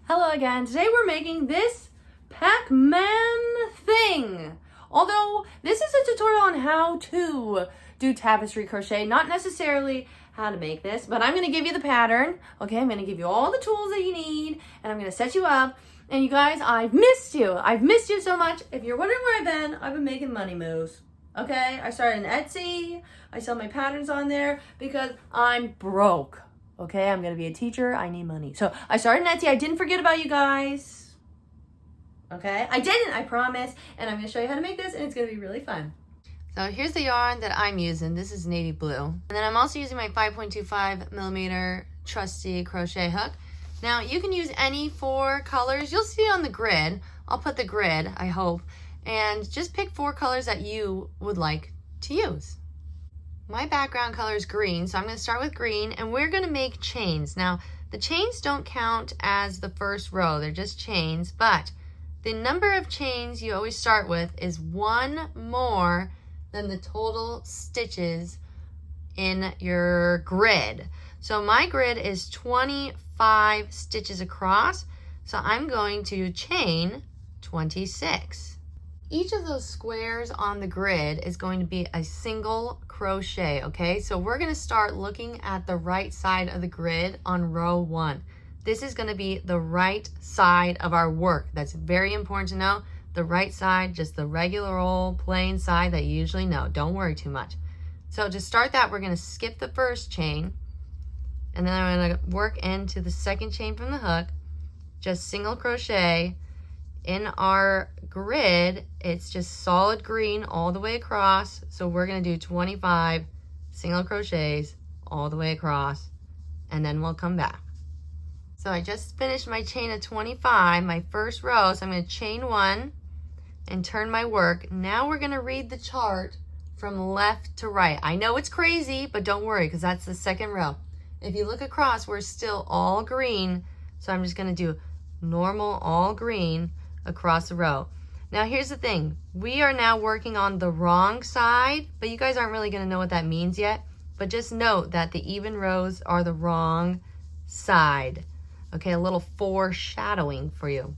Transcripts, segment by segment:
Hello again. Today we're making this Pac-Man thing. Although this is a tutorial on how to do tapestry crochet, not necessarily how to make this, but I'm going to give you the pattern. Okay, I'm going to give you all the tools that you need, and I'm going to set you up. And you guys, I've missed you. I've missed you so much. If you're wondering where I've been making money moves. Okay, I started in Etsy. I sell my patterns on there because I'm broke. Okay, I'm gonna be a teacher. I need money. So I started in Etsy. I didn't forget about you guys. Okay, I didn't, I promise. And I'm gonna show you how to make this, and it's gonna be really fun. So here's the yarn that I'm using. This is navy blue. And then I'm also using my 5.25 millimeter trusty crochet hook. Now you can use any 4 colors. You'll see on the grid. I'll put the grid, I hope. And just pick 4 colors that you would like to use. My background color is green, so I'm going to start with green, and we're going to make chains. Now, the chains don't count as the first row. They're just chains, but the number of chains you always start with is 1 more than the total stitches in your grid. So my grid is 25 stitches across, so I'm going to chain 26. Each of those squares on the grid is going to be a single crochet, okay? So we're gonna start looking at the right side of the grid on row 1. This is gonna be the right side of our work. That's very important to know. The right side, just the regular old plain side that you usually know. Don't worry too much. So to start that, we're gonna skip the first chain, and then I'm gonna work into the second chain from the hook, just single crochet. In our grid, it's just solid green all the way across. So we're gonna do 25 single crochets all the way across, and then we'll come back. So I just finished my chain of 25, my first row. So I'm gonna chain 1 and turn my work. Now we're gonna read the chart from left to right. I know it's crazy, but don't worry, because that's the second row. If you look across, we're still all green. So I'm just gonna do normal all green across the row. Now here's the thing, we are now working on the wrong side, but you guys aren't really going to know what that means yet, but just note that the even rows are the wrong side. Okay, a little foreshadowing for you.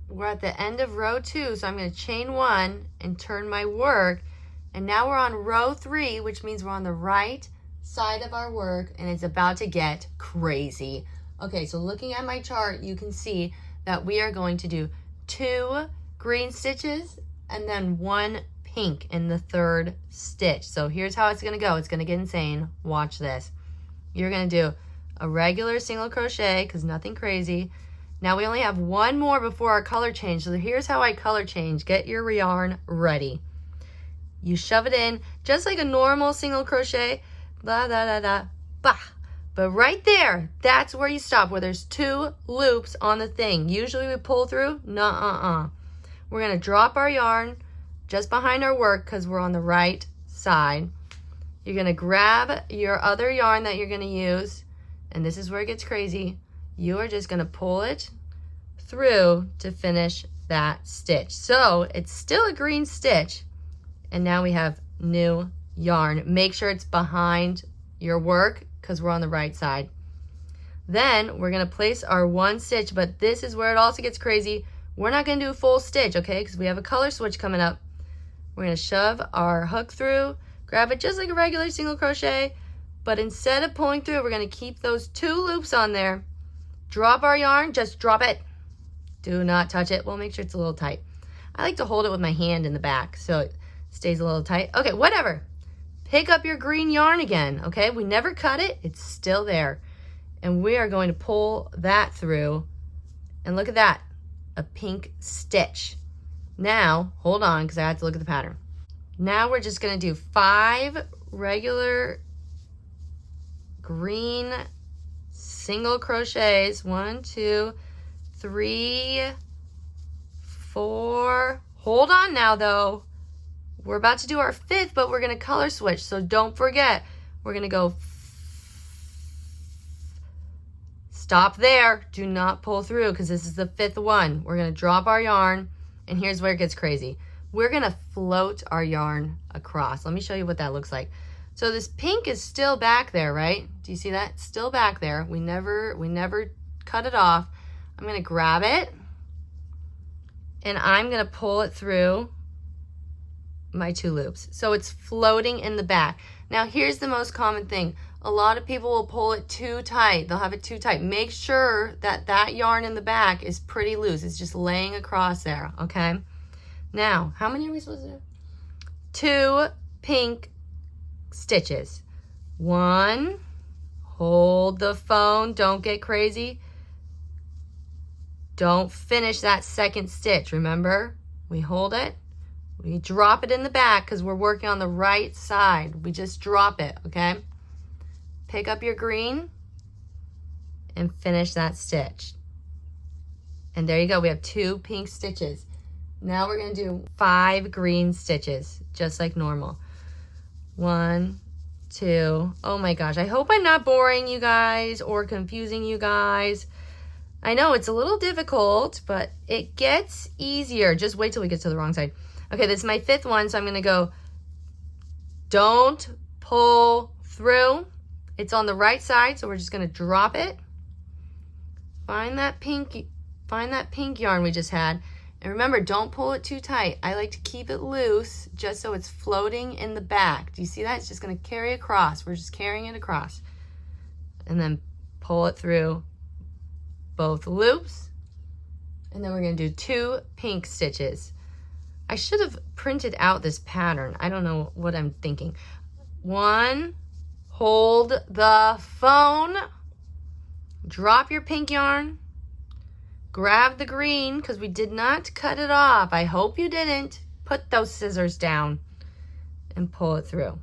We're at the end of row 2, so I'm going to chain 1 and turn my work, and now we're on row 3, which means we're on the right side of our work, and it's about to get crazy. Okay, so looking at my chart, you can see that we are going to do 2 green stitches and then 1 pink in the 3rd stitch. So here's how it's gonna go. It's gonna get insane. Watch this. You're gonna do a regular single crochet, because nothing crazy. Now we only have 1 more before our color change. So here's how I color change. Get your yarn ready. You shove it in just like a normal single crochet. Blah, blah, blah, blah, bah. But right there, that's where you stop, where there's 2 loops on the thing. Usually we pull through, We're gonna drop our yarn just behind our work because we're on the right side. You're gonna grab your other yarn that you're gonna use, and this is where it gets crazy. You are just gonna pull it through to finish that stitch. So it's still a green stitch, and now we have new yarn. Make sure it's behind your work, because we're on the right side. Then we're gonna place our 1 stitch, but this is where it also gets crazy. We're not gonna do a full stitch, okay, because we have a color switch coming up. We're gonna shove our hook through, grab it just like a regular single crochet, but instead of pulling through, we're gonna keep those 2 loops on there. Drop our yarn, just drop it. Do not touch it. We'll make sure it's a little tight. I like to hold it with my hand in the back so it stays a little tight. Okay, whatever. Pick up your green yarn again, okay? We never cut it, it's still there. And we are going to pull that through, and look at that, a pink stitch. Now, hold on, because I have to look at the pattern. Now we're just gonna do 5 regular green single crochets. 1, 2, 3, 4. Hold on now though. We're about to do our 5th, but we're gonna color switch. So don't forget, we're gonna go, stop there. Do not pull through, because this is the 5th one. We're gonna drop our yarn, and here's where it gets crazy. We're gonna float our yarn across. Let me show you what that looks like. So this pink is still back there, right? Do you see that? It's still back there. We never cut it off, I'm gonna grab it and I'm gonna pull it through my 2 loops. So it's floating in the back. Now here's the most common thing. A lot of people will pull it too tight. They'll have it too tight. Make sure that that yarn in the back is pretty loose. It's just laying across there, okay? Now, how many are we supposed to do? 2 pink stitches. 1, hold the phone, don't get crazy. Don't finish that second stitch, remember? We hold it, we drop it in the back because we're working on the right side. We just drop it, okay? Pick up your green and finish that stitch. And there you go, we have 2 pink stitches. Now we're gonna do 5 green stitches, just like normal. 1, 2, oh my gosh, I hope I'm not boring you guys or confusing you guys. I know it's a little difficult, but it gets easier. Just wait till we get to the wrong side. Okay, this is my 5th one, so I'm gonna go, don't pull through. It's on the right side, so we're just gonna drop it. Find that pink yarn we just had. And remember, don't pull it too tight. I like to keep it loose just so it's floating in the back. Do you see that? It's just gonna carry across. We're just carrying it across. And then pull it through both loops. And then we're gonna do 2 pink stitches. I should have printed out this pattern. I don't know what I'm thinking. 1, hold the phone, drop your pink yarn, grab the green, because we did not cut it off. I hope you didn't. Put those scissors down and pull it through.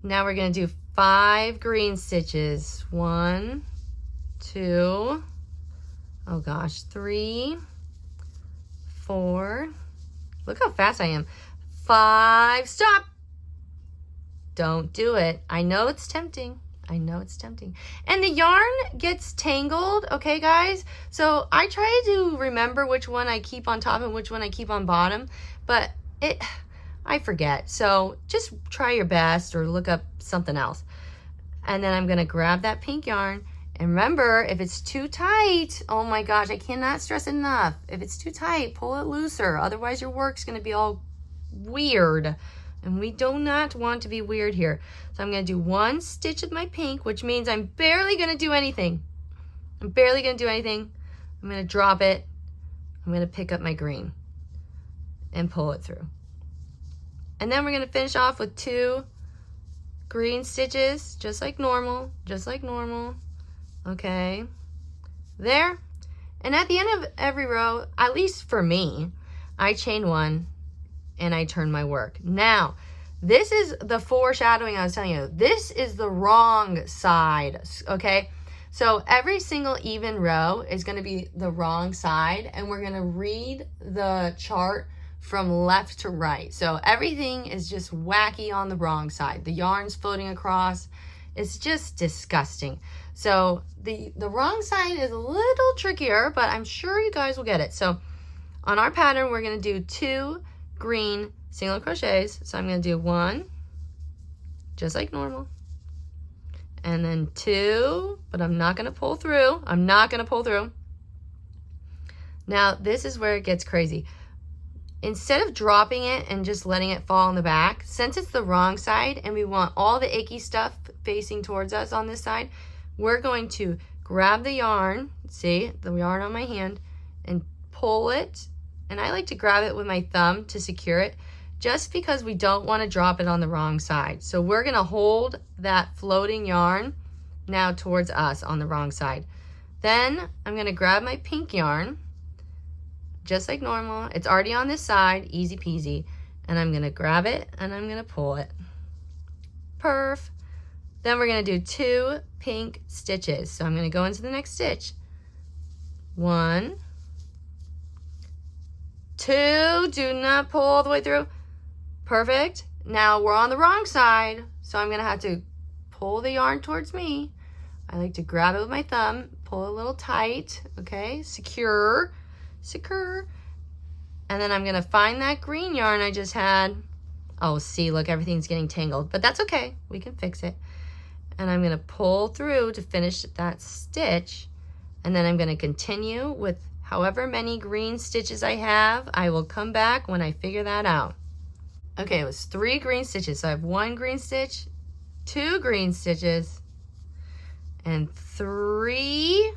Now we're gonna do 5 green stitches. 1, 2, oh gosh, 3, 4, look how fast I am. 5, stop. Don't do it. I know it's tempting. I know it's tempting. And the yarn gets tangled, okay guys? So I try to remember which one I keep on top and which one I keep on bottom, but I forget. So just try your best or look up something else. And then I'm gonna grab that pink yarn. And remember, if it's too tight, oh my gosh, I cannot stress enough. If it's too tight, pull it looser. Otherwise your work's gonna be all weird. And we do not want to be weird here. So I'm gonna do 1 stitch of my pink, which means I'm barely gonna do anything. I'm barely gonna do anything. I'm gonna drop it. I'm gonna pick up my green and pull it through. And then we're gonna finish off with 2 green stitches, just like normal, just like normal. Okay, there. And at the end of every row, at least for me, I chain 1 and I turn my work. Now, this is the foreshadowing I was telling you. This is the wrong side, okay? So every single even row is gonna be the wrong side, and we're gonna read the chart from left to right. So everything is just wacky on the wrong side. The yarn's floating across. It's just disgusting. So the wrong side is a little trickier, but I'm sure you guys will get it. So on our pattern, we're gonna do 2 green single crochets. So I'm gonna do 1, just like normal, and then 2, but I'm not gonna pull through. I'm not gonna pull through. Now this is where it gets crazy. Instead of dropping it and just letting it fall on the back, since it's the wrong side and we want all the icky stuff facing towards us on this side, we're going to grab the yarn, see the yarn on my hand, and pull it. And I like to grab it with my thumb to secure it, just because we don't want to drop it on the wrong side. So we're gonna hold that floating yarn now towards us on the wrong side. Then I'm gonna grab my pink yarn, just like normal. It's already on this side, easy peasy. And I'm gonna grab it and I'm gonna pull it. Perf. Then we're gonna do 2 pink stitches. So I'm gonna go into the next stitch. 1, 2, do not pull all the way through. Perfect. Now we're on the wrong side, so I'm gonna have to pull the yarn towards me. I like to grab it with my thumb, pull a little tight, okay? Secure, secure. And then I'm gonna find that green yarn I just had. Oh, see, look, everything's getting tangled, but that's okay, we can fix it. And I'm gonna pull through to finish that stitch, And then I'm going to continue with however many green stitches I have. I will come back when I figure that out. Okay, it was 3 green stitches. So I have 1 green stitch, 2 green stitches, and 3,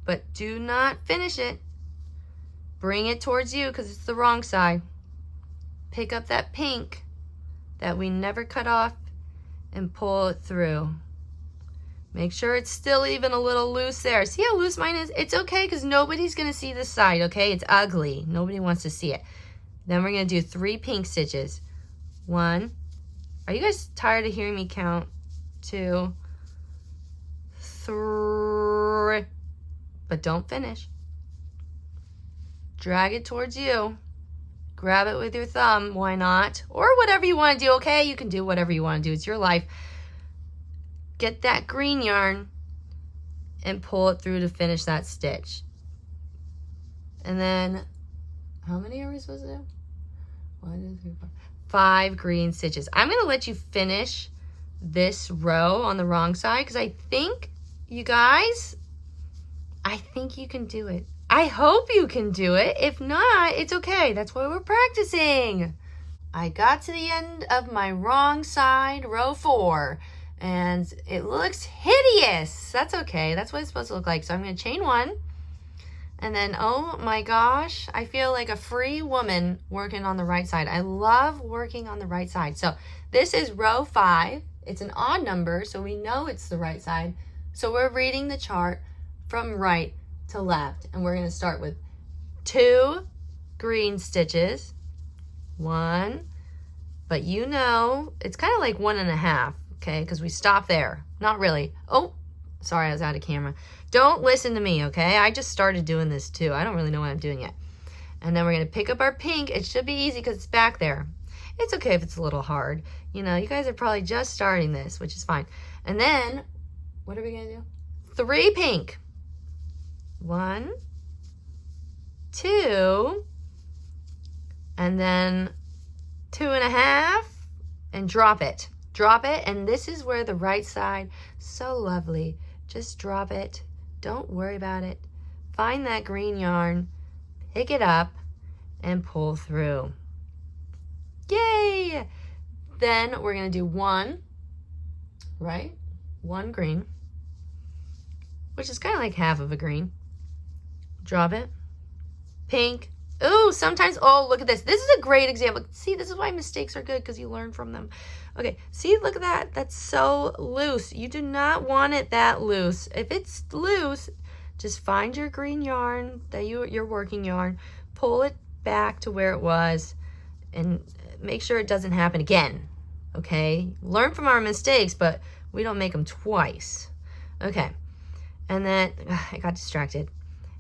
but do not finish it. Bring it towards you because it's the wrong side. Pick up that pink that we never cut off and pull it through. Make sure it's still even a little loose there. See how loose mine is? It's okay because nobody's going to see this side, okay? It's ugly. Nobody wants to see it. Then we're going to do 3 pink stitches. 1. Are you guys tired of hearing me count? 2, 3. But don't finish. Drag it towards you. Grab it with your thumb. Why not? Or whatever you want to do, okay? You can do whatever you want to do. It's your life. Get that green yarn and pull it through to finish that stitch. And then, how many are we supposed to do? 1, 2, 3, 4. 5 green stitches. I'm going to let you finish this row on the wrong side because I think, you guys, I think you can do it. I hope you can do it. If not, it's okay. That's why we're practicing. I got to the end of my wrong side, row 4. And it looks hideous. That's okay. That's what it's supposed to look like. So I'm going to chain 1. And then, oh my gosh, I feel like a free woman working on the right side. I love working on the right side. So this is row 5. It's an odd number, so we know it's the right side. So we're reading the chart from right to left. And we're going to start with 2 green stitches. 1. But you know, it's kind of like 1.5. Okay, because we stop there. Not really. Oh, sorry, I was out of camera. Don't listen to me, okay? I just started doing this too. I don't really know what I'm doing yet. And then we're going to pick up our pink. It should be easy because it's back there. It's okay if it's a little hard. You know, you guys are probably just starting this, which is fine. And then, what are we going to do? 3 pink. 1, 2, and then 2.5, and drop it. Drop it, and this is where the right side, so lovely. Just drop it. Don't worry about it. Find that green yarn, pick it up, and pull through. Yay! Then we're going to do 1, right? 1 green, which is kind of like half of a green. Drop it. Pink. Ooh, sometimes, oh, look at this. This is a great example. See, this is why mistakes are good because you learn from them. Okay, see, look at that. That's so loose. You do not want it that loose. If it's loose, just find your green yarn, your working yarn, pull it back to where it was, and make sure it doesn't happen again. Okay, learn from our mistakes, but we don't make them twice. Okay, and then, I got distracted.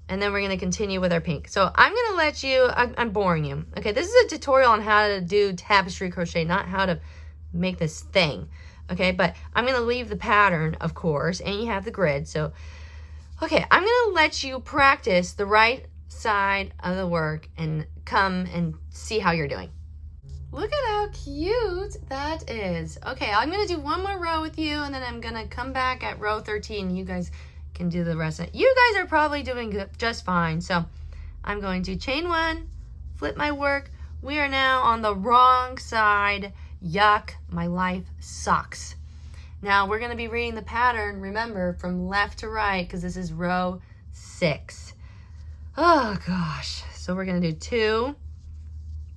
And then we're going to continue with our pink. So I'm going to let you, I'm boring you. Okay, this is a tutorial on how to do tapestry crochet, not how to make this thing. Okay, but I'm going to leave the pattern, of course, and you have the grid. So, okay, I'm going to let you practice the right side of the work and come and see how you're doing. Look at how cute that is. Okay, I'm going to do one more row with you, and then I'm going to come back at row 13. You guys can do the rest of it. You guys are probably doing good, just fine. So I'm going to chain 1, flip my work. We are now on the wrong side. Yuck, my life sucks. Now we're going to be reading the pattern, remember, from left to right, because this is row 6. Oh gosh. So we're going to do 2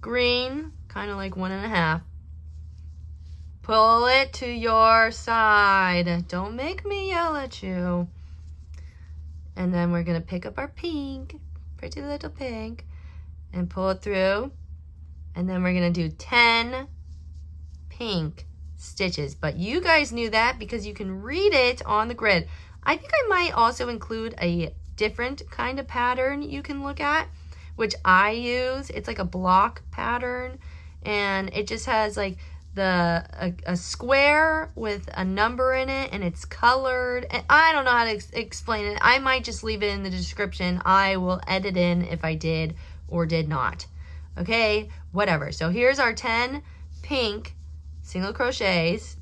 green, kind of like 1.5. Pull it to your side. Don't make me yell at you. And then we're going to pick up our pink, pretty little pink, and pull it through. And then we're going to do 10 pink stitches. But you guys knew that because you can read it on the grid. I think I might also include a different kind of pattern you can look at, which I use. It's like a block pattern, and it just has like a square with a number in it, and it's colored, and I don't know how to explain it. I might just leave it in the description. I will edit in if I did or did not. Okay, whatever. So here's our 10 pink single crochets.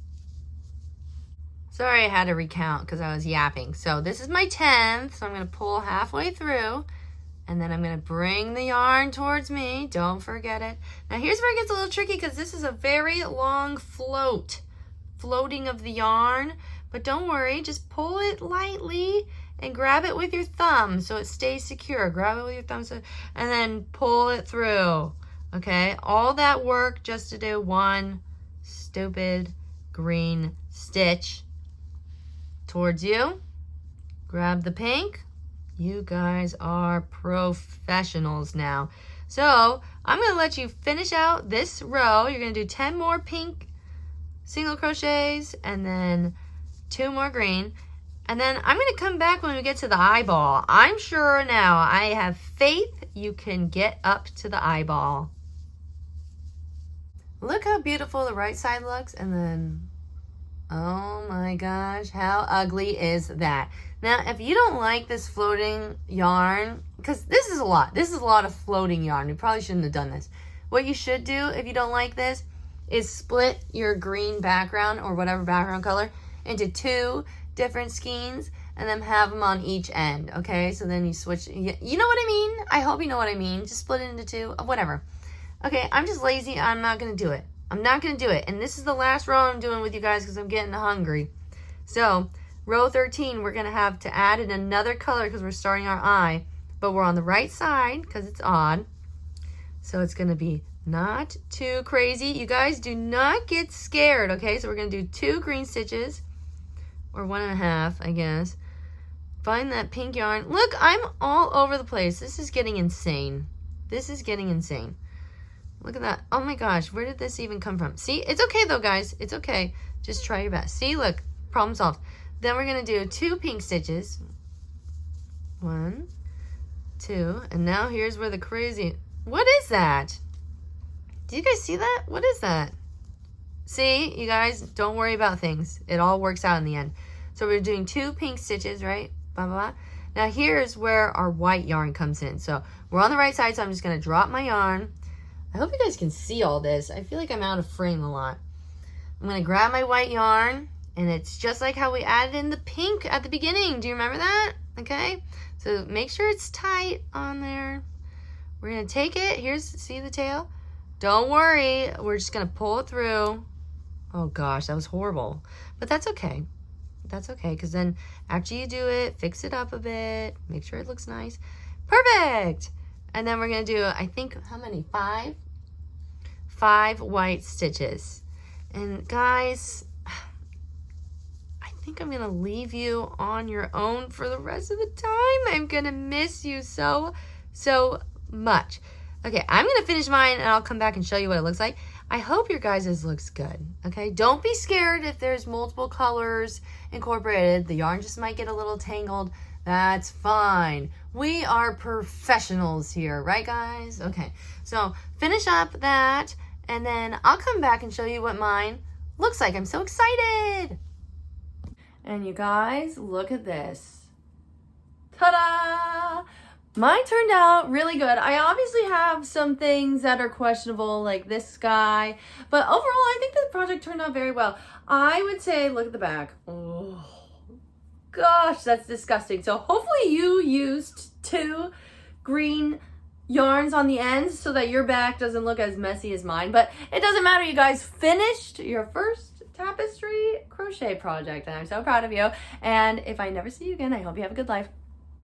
Sorry, I had to recount because I was yapping. So this is my 10th. So I'm going to pull halfway through. And then I'm going to bring the yarn towards me. Don't forget it. Now here's where it gets a little tricky because this is a very long floating of the yarn. But don't worry, just pull it lightly and grab it with your thumb so it stays secure. Grab it with your thumb and then pull it through. Okay, all that work just to do one stupid green stitch towards you. Grab the pink. You guys are professionals now. So I'm going to let you finish out this row. You're going to do 10 more pink single crochets and then 2 more green. And then I'm going to come back when we get to the eyeball. I'm sure now, I have faith you can get up to the eyeball. Look how beautiful the right side looks, and then, oh my gosh, how ugly is that? Now, if you don't like this floating yarn, because this is a lot of floating yarn. You probably shouldn't have done this. What you should do if you don't like this is split your green background or whatever background color into 2 different skeins and then have them on each end, okay? So then you switch, you know what I mean? I hope you know what I mean. Just split it into 2, whatever. Okay, I'm just lazy. I'm not going to do it. I'm not going to do it. And this is the last row I'm doing with you guys because I'm getting hungry. So, row 13, we're going to have to add in another color because we're starting our eye. But we're on the right side because it's odd. So it's going to be not too crazy. You guys do not get scared, okay? So we're going to do 2 green stitches. Or 1.5, I guess. Find that pink yarn. Look, I'm all over the place. This is getting insane. This is getting insane. Look at that. Oh my gosh, where did this even come from? See, it's okay though, guys. It's okay. Just try your best. See, look, problem solved. Then we're going to do 2 pink stitches. 1, 2, and now here's where the crazy... What is that? Do you guys see that? What is that? See, you guys, don't worry about things. It all works out in the end. So we're doing 2 pink stitches, right? Blah, blah, blah. Now here's where our white yarn comes in. So we're on the right side, so I'm just going to drop my yarn. I hope you guys can see all this. I feel like I'm out of frame a lot. I'm going to grab my white yarn, and it's just like how we added in the pink at the beginning. Do you remember that? Okay? So make sure it's tight on there. We're going to take it. See the tail? Don't worry. We're just going to pull it through. Oh gosh, that was horrible. But that's okay. That's okay, because then after you do it, fix it up a bit. Make sure it looks nice. Perfect! And then we're going to do, I think, how many? 5? 5 white stitches. And guys, I think I'm going to leave you on your own for the rest of the time. I'm going to miss you so much. Okay, I'm going to finish mine and I'll come back and show you what it looks like. I hope your guys' looks good, okay? Don't be scared if there's multiple colors incorporated. The yarn just might get a little tangled. That's fine. We are professionals here, right guys? Okay, so finish up that and then I'll come back and show you what mine looks like. I'm so excited. And you guys, look at this. Ta-da! Mine turned out really good. I obviously have some things that are questionable, like this guy, but overall, I think the project turned out very well. I would say, look at the back. Oh, gosh, that's disgusting. So hopefully you used 2 green yarns on the ends so that your back doesn't look as messy as mine, but it doesn't matter. You guys finished your first tapestry crochet project, and I'm so proud of you. And if I never see you again, I hope you have a good life.